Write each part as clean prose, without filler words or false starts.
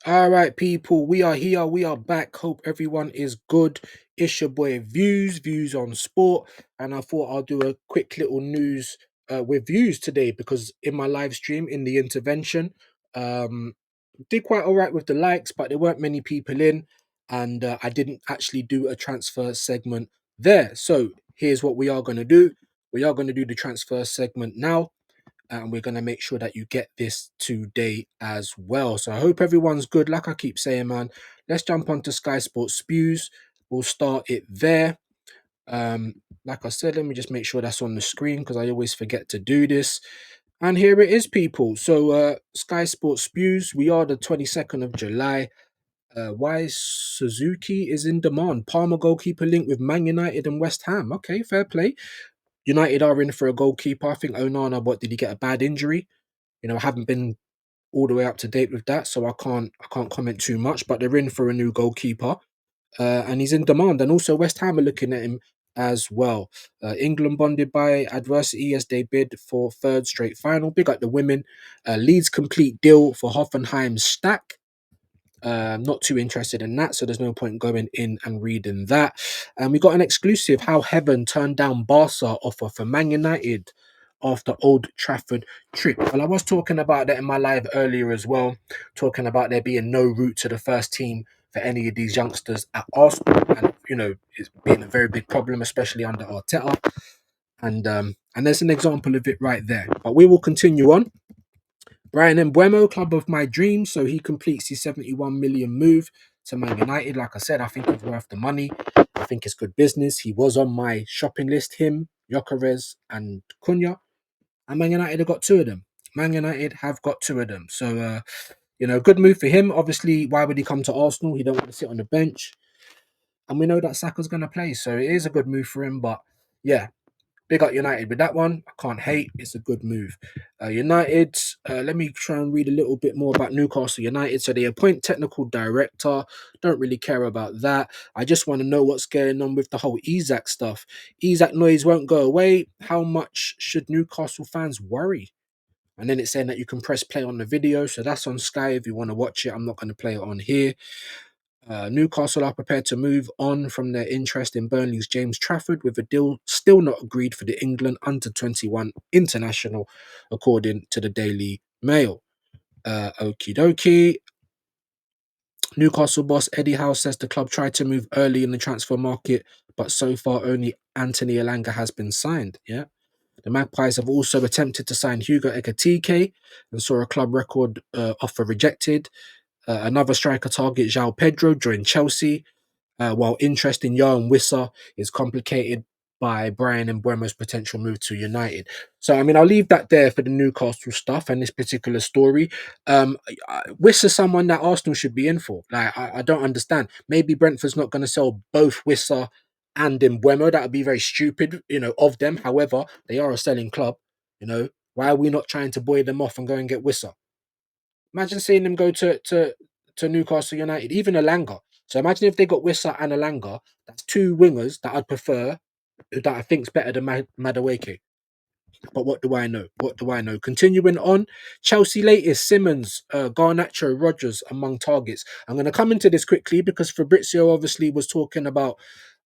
All right, people, we are here. We are back. Hope everyone is good. It's your boy Views on Sport, and I thought I'll do a quick little news with Views today because in my live stream in the intervention, um, did quite all right with the likes, but there weren't many people in, and I didn't actually do a transfer segment there. So here's what we are going to do. We are going to do the transfer segment now, and we're going to make sure that you get this today as well. So I hope everyone's good. Like I keep saying, man, let's jump onto Sky Sports Spews. We'll start it there. Like I said, let me just make sure that's on the screen because I always forget to do this. And here it is, people. So Sky Sports Spews, we are the 22nd of July. Why Suzuki is in demand. Palmer goalkeeper link with Man United and West Ham. Okay, fair play. United are in for a goalkeeper. I think Onana, what did he get a bad injury? I haven't been all the way up to date with that, so I can't comment too much. But they're in for a new goalkeeper, and he's in demand. And also West Ham are looking at him as well. England bonded by adversity as they bid for third straight final. Big up the women. Leeds complete deal for Hoffenheim's stack. Not too interested in that, so there's no point going in and reading that. And we got an exclusive how Heaven turned down Barca offer for Man United after Old Trafford trip. Well, I was talking about that in my live earlier as well, talking about there being no route to the first team for any of these youngsters at Arsenal, and it's been a very big problem, especially under Arteta. And there's an example of it right there. But we will continue on. Brian Mbuemo, club of my dreams. So he completes his 71 million move to Man United. Like I said, I think he's worth the money. I think it's good business. He was on my shopping list, him, Gyokeres, and Cunha. And Man United have got two of them. Man United have got two of them. So, good move for him. Obviously, why would he come to Arsenal? He don't want to sit on the bench. And we know that Saka's going to play. So it is a good move for him. But yeah, big up United with that one. I can't hate. It's a good move. United, let me try and read a little bit more about Newcastle United. So they appoint technical director. Don't really care about that. I just want to know what's going on with the whole Isak stuff. Isak noise won't go away. How much should Newcastle fans worry? And then it's saying that you can press play on the video. So that's on Sky if you want to watch it. I'm not going to play it on here. Newcastle are prepared to move on from their interest in Burnley's James Trafford with a deal still not agreed for the England under 21 international, according to the Daily Mail. Okie dokie. Newcastle boss Eddie Howe says the club tried to move early in the transfer market, but so far only Anthony Elanga has been signed. Yeah. The Magpies have also attempted to sign Hugo Ekatike and saw a club record offer rejected. Another striker target, João Pedro, joined Chelsea, while interest in Yohan Wissa is complicated by Brian and Mbeumo's potential move to United. So, I mean, I'll leave that there for the Newcastle stuff and this particular story. Wissa's someone that Arsenal should be in for. Like, I don't understand. Maybe Brentford's not going to sell both Wissa and Mbeumo. That would be very stupid, of them. However, they are a selling club. Why are we not trying to buoy them off and go and get Wissa? Imagine seeing them go to Newcastle United, even Alanga. So imagine if they got Wissa and Alanga. That's two wingers that I'd prefer, that I think's better than Madueke. But what do I know? What do I know? Continuing on, Chelsea latest Simmons, Garnacho, Rogers among targets. I'm going to come into this quickly because Fabrizio obviously was talking about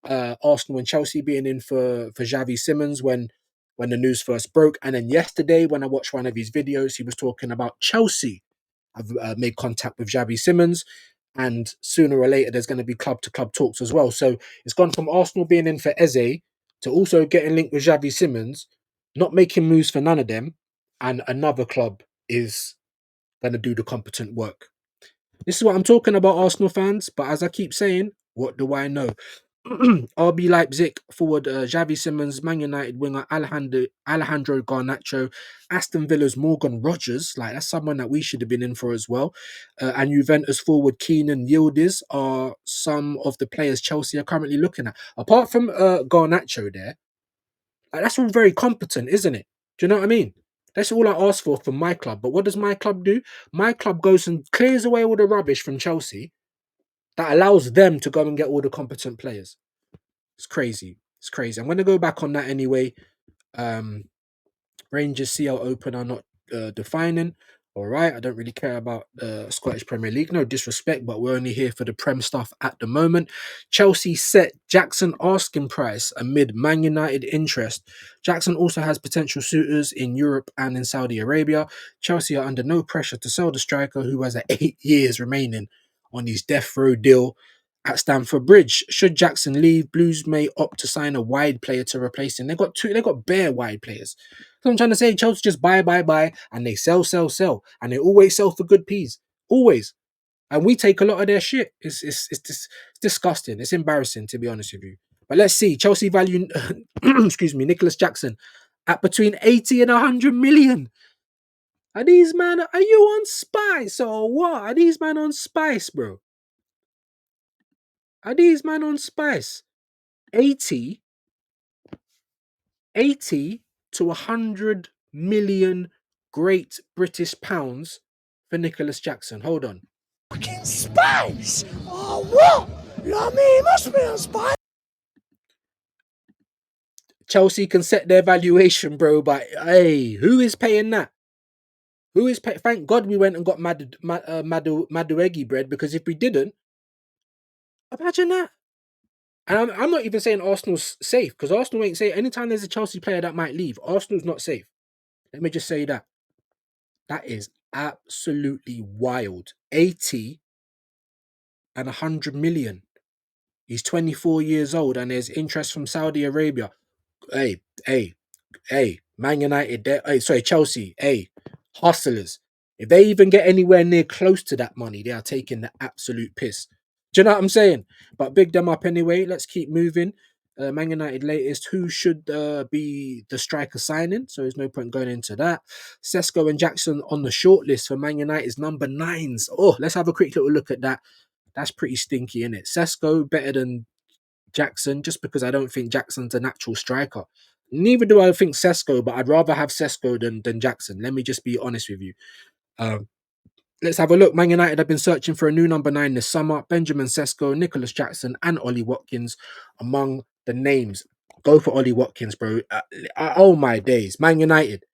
Arsenal and Chelsea being in for Xavi Simmons when the news first broke, and then yesterday when I watched one of his videos, he was talking about Chelsea. I've made contact with Xavi Simmons, and sooner or later there's going to be club to club talks as well. So it's gone from Arsenal being in for Eze to also getting linked with Xavi Simmons, not making moves for none of them, and another club is going to do the competent work. This is what I'm talking about, Arsenal fans. But as I keep saying, what do I know? RB Leipzig forward Xavi Simmons, Man United winger Alejandro Garnacho, Aston Villa's Morgan Rogers, like that's someone that we should have been in for as well. And Juventus forward Keenan Yildiz are some of the players Chelsea are currently looking at. Apart from Garnacho there, like, that's all very competent, isn't it? Do you know what I mean? That's all I ask for my club. But what does my club do? My club goes and clears away all the rubbish from Chelsea that allows them to go and get all the competent players. It's crazy. It's crazy. I'm going to go back on that anyway. Um, Rangers CL Open are not defining. All right, I don't really care about the Scottish Premier League. No disrespect, but we're only here for the Prem stuff at the moment. Chelsea set Jackson asking price amid Man United interest. Jackson also has potential suitors in Europe and in Saudi Arabia. Chelsea are under no pressure to sell the striker, who has 8 years remaining on his death row deal at Stamford Bridge. Should Jackson leave, Blues may opt to sign a wide player to replace him. They got two. They got bare wide players. So I'm trying to say, Chelsea just buy, and they sell, and they always sell for good peas, always. And we take a lot of their shit. It's disgusting. It's embarrassing, to be honest with you. But let's see. Chelsea value, excuse me, Nicholas Jackson at between 80 and 100 million. Are these man? Are you on spice or what? Are these man on spice, bro? Are these man on spice? 80, 80 to 100 million Great British pounds for Nicholas Jackson. Hold on. Fucking spice? Oh, what? You know what I mean? Must be on spice. Chelsea can set their valuation, bro, but hey, who is paying that? Who is paying? Thank God we went and got Maduegi bread, because if we didn't, imagine that. And I'm not even saying Arsenal's safe, because Arsenal ain't safe. Anytime there's a Chelsea player that might leave, Arsenal's not safe. Let me just say that. That is absolutely wild. 80 and 100 million. He's 24 years old and there's interest from Saudi Arabia. Hey, hey, hey, Man United, hey, sorry, Chelsea, hey, hustlers. If they even get anywhere near close to that money, they are taking the absolute piss. Do you know what I'm saying? But big them up anyway. Let's keep moving. Man United latest. Who should be the striker signing? So there's no point going into that. Sesko and Jackson on the shortlist for Man United's number nines. Oh, let's have a quick little look at that. That's pretty stinky, isn't it? Sesko better than Jackson, just because I don't think Jackson's a natural striker. Neither do I think Sesko, but I'd rather have Sesko than Jackson. Let me just be honest with you. Um, let's have a look. Man United have been searching for a new number 9 this summer. Benjamin Sesko, Nicholas Jackson, and Ollie Watkins among the names. Go for Ollie Watkins, bro. Oh my days. Man United.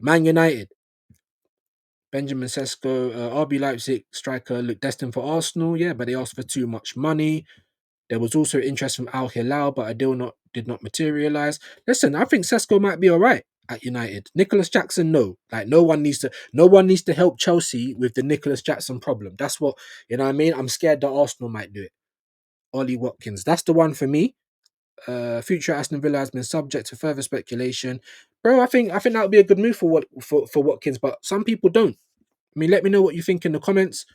Man United. Benjamin Sesko, RB Leipzig striker, looked destined for Arsenal. Yeah, but they asked for too much money. There was also interest from Al Hilal, but a deal did not materialize. Listen, I think Sesko might be all right at United. Nicholas Jackson, no. Like no one needs to help Chelsea with the Nicholas Jackson problem. That's what, you know what I mean? I'm scared that Arsenal might do it. Ollie Watkins. That's the one for me. Future Aston Villa has been subject to further speculation. Bro, I think that would be a good move for Watkins, but some people don't. I mean, let me know what you think in the comments.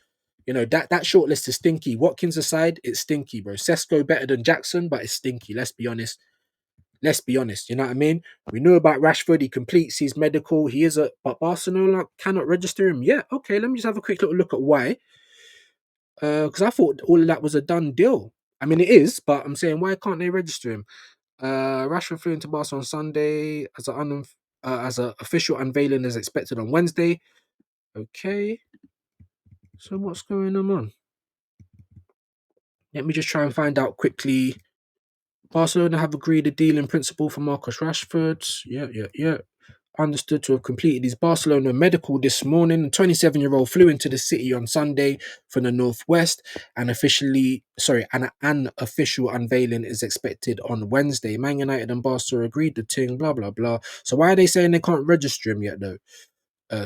You know, that shortlist is stinky. Watkins aside, it's stinky, bro. Sesko better than Jackson, but it's stinky. Let's be honest. Let's be honest. You know what I mean? We know about Rashford. He completes his medical. But Barcelona cannot register him. Yeah, okay. Let me just have a quick little look at why. Because I thought all of that was a done deal. I mean, it is, but I'm saying, why can't they register him? Rashford flew into Barcelona on Sunday as a official unveiling is expected on Wednesday. Okay. So what's going on? Let me just try and find out quickly. Barcelona have agreed a deal in principle for Marcus Rashford. Yeah. Understood to have completed his Barcelona medical this morning. The 27-year-old flew into the city on Sunday from the northwest, and an official unveiling is expected on Wednesday. Man United and Barca agreed the ting, blah blah blah. So why are they saying they can't register him yet though?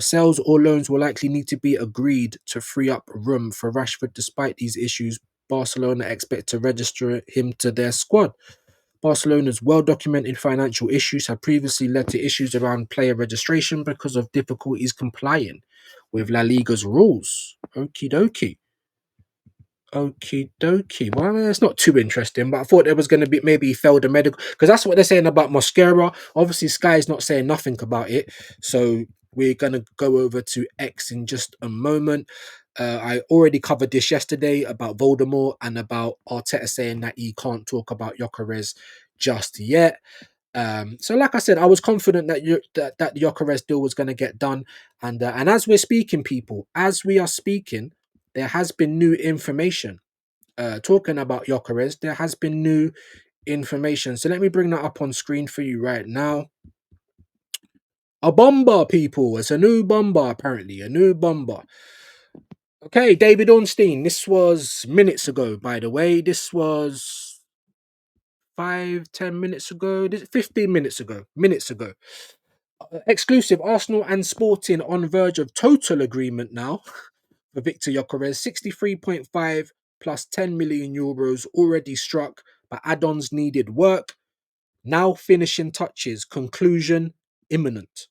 Sales or loans will likely need to be agreed to free up room for Rashford. Despite these issues, Barcelona expect to register him to their squad. Barcelona's well-documented financial issues have previously led to issues around player registration because of difficulties complying with La Liga's rules. Okie dokie. Okie dokie. Well, I mean, it's not too interesting, but I thought there was going to be maybe he failed the medical, because that's what they're saying about Mosquera. Obviously, Sky is not saying nothing about it, so we're going to go over to X in just a moment. I already covered this yesterday about Voldemort and about Arteta saying that he can't talk about Gyokeres just yet. So like I said, I was confident that the Gyokeres deal was going to get done, and as we're speaking, people, as we are speaking, there has been new information. Talking about Gyokeres, there has been new information. So let me bring that up on screen for you right now. A bomber, people. It's a new bomber, apparently. A new bomber. Okay, David Ornstein. This was minutes ago, by the way. This was 5, 10 minutes ago. 15 minutes ago. Minutes ago. Exclusive Arsenal and Sporting on verge of total agreement now for Victor Gyokeres. 63.5 plus 10 million euros already struck, but add-ons needed work. Now finishing touches. Conclusion imminent.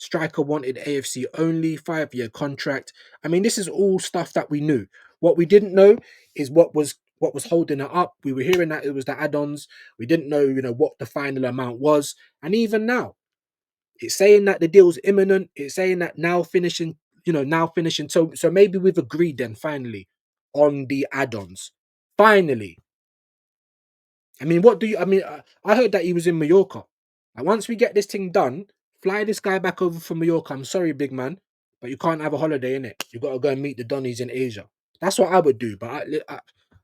Striker wanted AFC only, 5-year contract. I mean, this is all stuff that we knew. What we didn't know is what was holding it up. We were hearing that it was the add-ons. We didn't know, what the final amount was. And even now, it's saying that the deal's imminent. It's saying that now finishing, now finishing. So maybe we've agreed then finally on the add-ons. Finally. I mean, I heard that he was in Mallorca. And once we get this thing done, fly this guy back over from Mallorca. I'm sorry, big man, but you can't have a holiday in it. You got to go and meet the Donnies in Asia. That's what I would do. But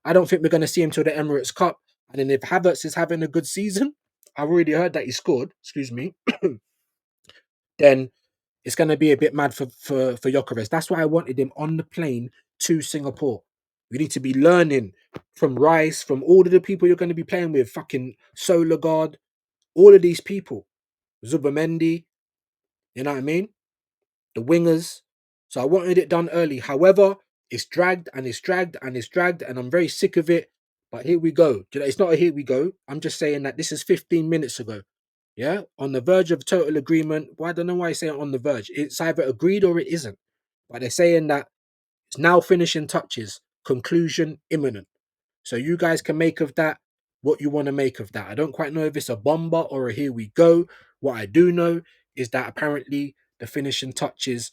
I don't think we're going to see him till the Emirates Cup. And then if Havertz is having a good season, I've already heard that he scored. Excuse me. Then it's going to be a bit mad for Gyokeres. That's why I wanted him on the plane to Singapore. We need to be learning from Rice, from all of the people you're going to be playing with, fucking Solagard, all of these people, Zubamendi, you know what I mean? The wingers. So I wanted it done early. However, it's dragged and it's dragged and it's dragged, and I'm very sick of it. But here we go. It's not a here we go. I'm just saying that this is 15 minutes ago. Yeah, on the verge of total agreement. Well, I don't know why I say it on the verge. It's either agreed or it isn't. But they're saying that it's now finishing touches. Conclusion imminent. So you guys can make of that what you want to make of that. I don't quite know if it's a bomber or a here we go. What I do know is that apparently the finishing touches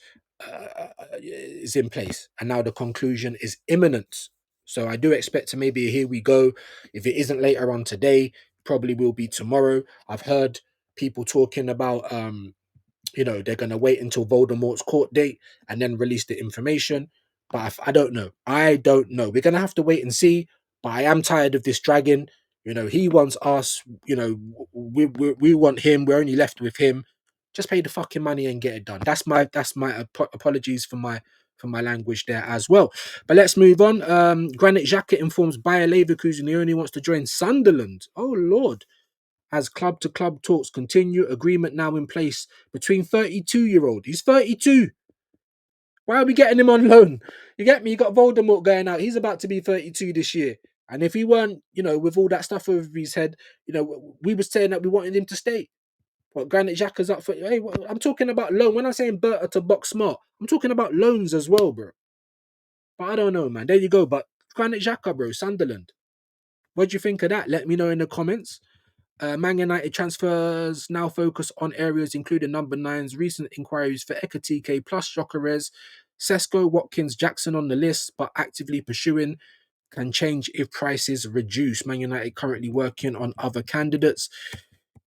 is in place, and now the conclusion is imminent. So I do expect to maybe a here we go. If it isn't later on today, probably will be tomorrow. I've heard people talking about they're going to wait until Voldemort's court date and then release the information. But I don't know. I don't know. We're going to have to wait and see. But I am tired of this dragon. He wants us. We want him. We're only left with him. Just pay the fucking money and get it done. That's my apologies for my language there as well. But let's move on. Granit Xhaka informs Bayer Leverkusen he only wants to join Sunderland. Oh Lord. As club to club talks continue, agreement now in place between 32-year-old. He's 32. Why are we getting him on loan? You get me? You got Voldemort going out. He's about to be 32 this year. And if he weren't, with all that stuff over his head, we were saying that we wanted him to stay. But Granit Xhaka's up for. Hey, I'm talking about loan. When I'm saying Berta to box smart, I'm talking about loans as well, bro. But I don't know, man. There you go. But Granit Xhaka, bro, Sunderland. What do you think of that? Let me know in the comments. Man United transfers now focus on areas including number 9's recent inquiries for Ekatike plus Gyokeres, Sesko, Watkins, Jackson on the list, but actively pursuing can change if prices reduce. Man United currently working on other candidates.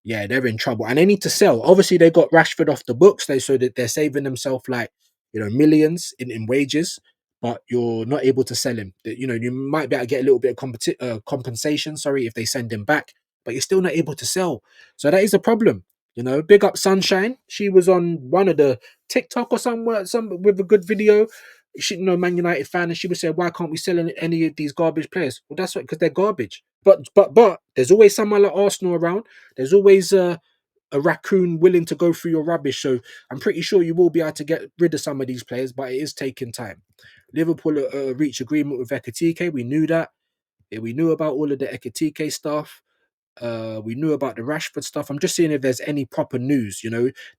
Yeah, they're in trouble and they need to sell. Obviously, they got Rashford off the books, so that they're saving themselves like millions in wages, but you're not able to sell him. You might be able to get a little bit of compensation. Sorry, if they send him back, but you're still not able to sell. So that is a problem. Big up Sunshine. She was on one of the TikTok or somewhere, some with a good video. She, Man United fan, and she was saying, "Why can't we sell any of these garbage players?" Well, that's what, because they're garbage. But there's always someone like Arsenal around. There's always a raccoon willing to go through your rubbish. So I'm pretty sure you will be able to get rid of some of these players, but it is taking time. Liverpool reached agreement with Ekatike. We knew that. Yeah, we knew about all of the Ekatike stuff. We knew about the Rashford stuff. I'm just seeing if there's any proper news.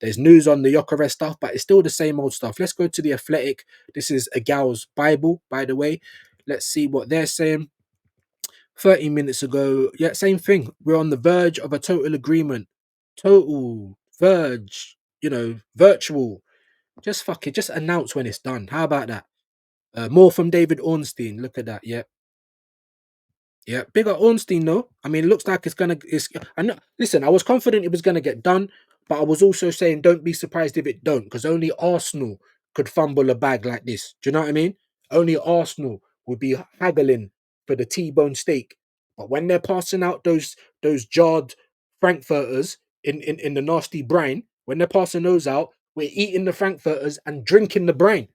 There's news on the Gyokeres stuff, but it's still the same old stuff. Let's go to the Athletic. This is a gal's Bible, by the way. Let's see what they're saying. 30 minutes ago, yeah, same thing. We're on the verge of a total agreement. Total verge, virtual. Just fuck it. Just announce when it's done. How about that? More from David Ornstein. Look at that. Yeah. Yeah, bigger Ornstein though. I mean, it looks like it's gonna. I know. Listen, I was confident it was gonna get done, but I was also saying don't be surprised if it don't, because only Arsenal could fumble a bag like this. Do you know what I mean? Only Arsenal would be haggling for the T-bone steak. But when they're passing out those jarred frankfurters in the nasty brine, When they're passing those out, we're eating the frankfurters and drinking the brain.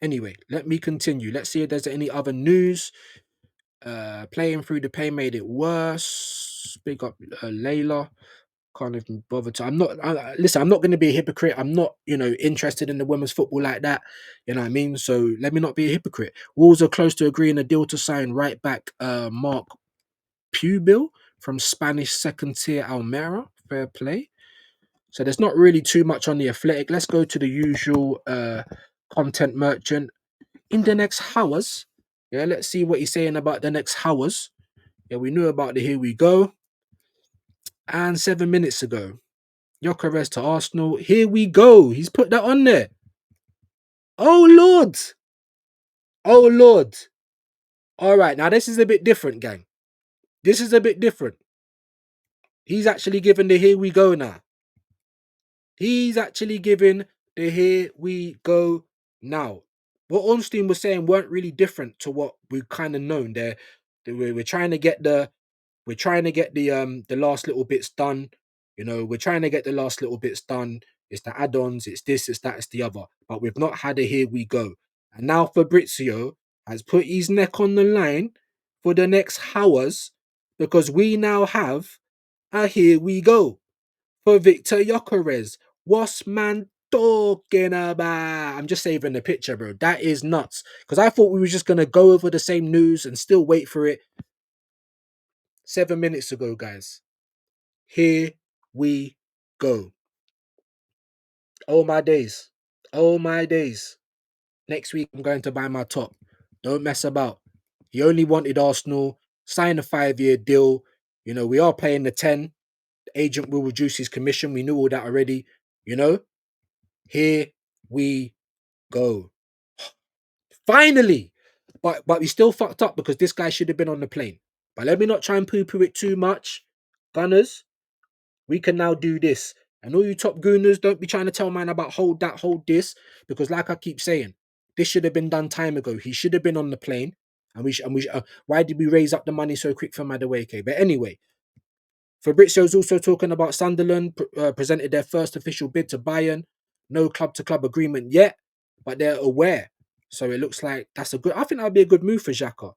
Anyway, let me continue. Let's see if there's any other news. Playing through the pain made it worse. Big up Layla. Can't even bother to. Listen. I'm not going to be a hypocrite. I'm not, interested in the women's football like that. You know what I mean? So let me not be a hypocrite. Wolves are close to agreeing a deal to sign right back Mark Pubil from Spanish second tier Almera. Fair play. So there's not really too much on the Athletic. Let's go to the usual content merchant in the next hours. Yeah, let's see what he's saying about the next hours. Yeah, we knew about the here we go. And 7 minutes ago, Gyokeres to Arsenal. Here we go. He's put that on there. Oh Lord. Oh Lord. All right, now this is a bit different, gang. This is a bit different. He's actually given the here we go now. He's actually giving the here we go now. What Ornstein was saying weren't really different to what we've kind of known. We're trying to get the last little bits done. We're trying to get the last little bits done. It's the add-ons, it's this, it's that, it's the other. But we've not had a here we go. And now Fabrizio has put his neck on the line for the next hours because we now have a here we go for Victor Gyokeres. What's man talking about? I'm just saving the picture, bro. That is nuts. Because I thought we were just gonna go over the same news and still wait for it. 7 minutes ago, guys. Here we go. Oh my days. Oh my days. Next week I'm going to buy my top. Don't mess about. He only wanted Arsenal. Sign a 5-year deal. We are paying the 10. The agent will reduce his commission. We knew all that already. Here we go. Finally. But we still fucked up because this guy should have been on the plane. But let me not try and poo-poo it too much. Gunners, we can now do this. And all you top gooners, don't be trying to tell man about hold that, hold this. Because like I keep saying, this should have been done time ago. He should have been on the plane. And why did we raise up the money so quick for Madueke? But anyway, Fabrizio's also talking about Sunderland presented their first official bid to Bayern. No club-to-club agreement yet, but they're aware. So it looks like that's I think that would be a good move for Xhaka.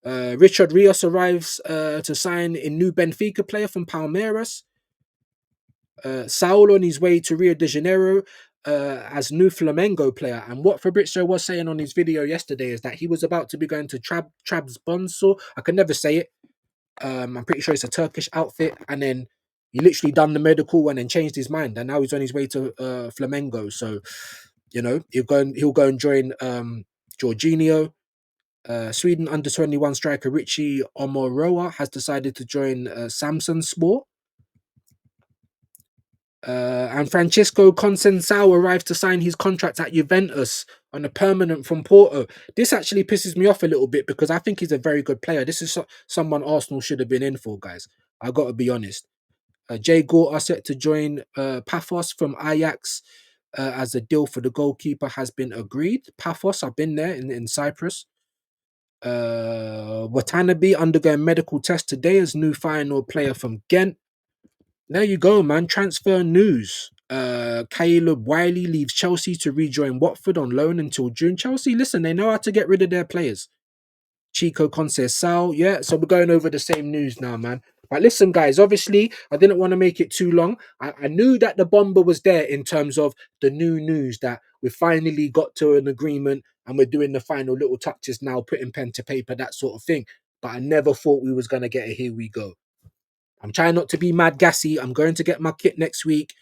Richard Rios arrives to sign a new Benfica player from Palmeiras. Saul on his way to Rio de Janeiro as new Flamengo player. And what Fabrizio was saying on his video yesterday is that he was about to be going to Trabzonspor. I can never say it. I'm pretty sure it's a Turkish outfit, and then he literally done the medical and then changed his mind, and now he's on his way to Flamengo. So, he'll go and join Jorginho. Sweden under 21 striker Richie Omoroa has decided to join Samson Sport. And Francisco Conceição arrives to sign his contract at Juventus on a permanent from Porto. This actually pisses me off a little bit because I think he's a very good player. This is someone Arsenal should have been in for, guys. I got to be honest. Jay Gore are set to join Paphos from Ajax as a deal for the goalkeeper has been agreed. Paphos, I've been there in Cyprus. Watanabe undergoing medical test today as new final player from Ghent. There you go, man. Transfer news. Caleb Wiley leaves Chelsea to rejoin Watford on loan until June. Chelsea, listen, they know how to get rid of their players. Chico Conceição, yeah. So we're going over the same news now, man. But listen, guys, obviously, I didn't want to make it too long. I knew that the bomber was there in terms of the new news that we finally got to an agreement and we're doing the final little touches now, putting pen to paper, that sort of thing. But I never thought we was going to get a here we go. I'm trying not to be mad gassy. I'm going to get my kit next week.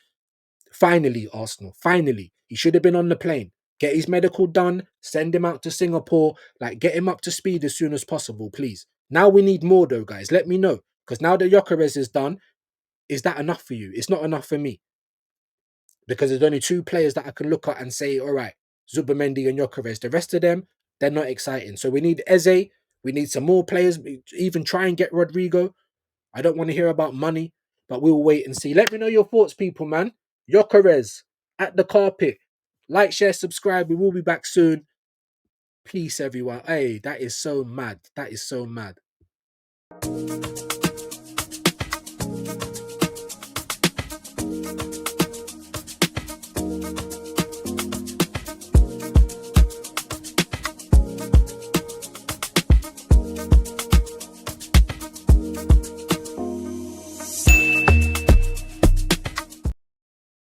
Finally, Arsenal. Finally. He should have been on the plane. Get his medical done. Send him out to Singapore. Get him up to speed as soon as possible, please. Now we need more though, guys. Let me know. Because now that Gyokeres is done, is that enough for you? It's not enough for me. Because there's only 2 players that I can look at and say, all right, Zubamendi and Gyokeres. The rest of them, they're not exciting. So we need Eze. We need some more players. Even try and get Rodrigo. I don't want to hear about money, but we'll wait and see. Let me know your thoughts, people, man. Gyokeres at the carpet. Like, share, subscribe. We will be back soon. Peace, everyone. Hey, that is so mad. That is so mad.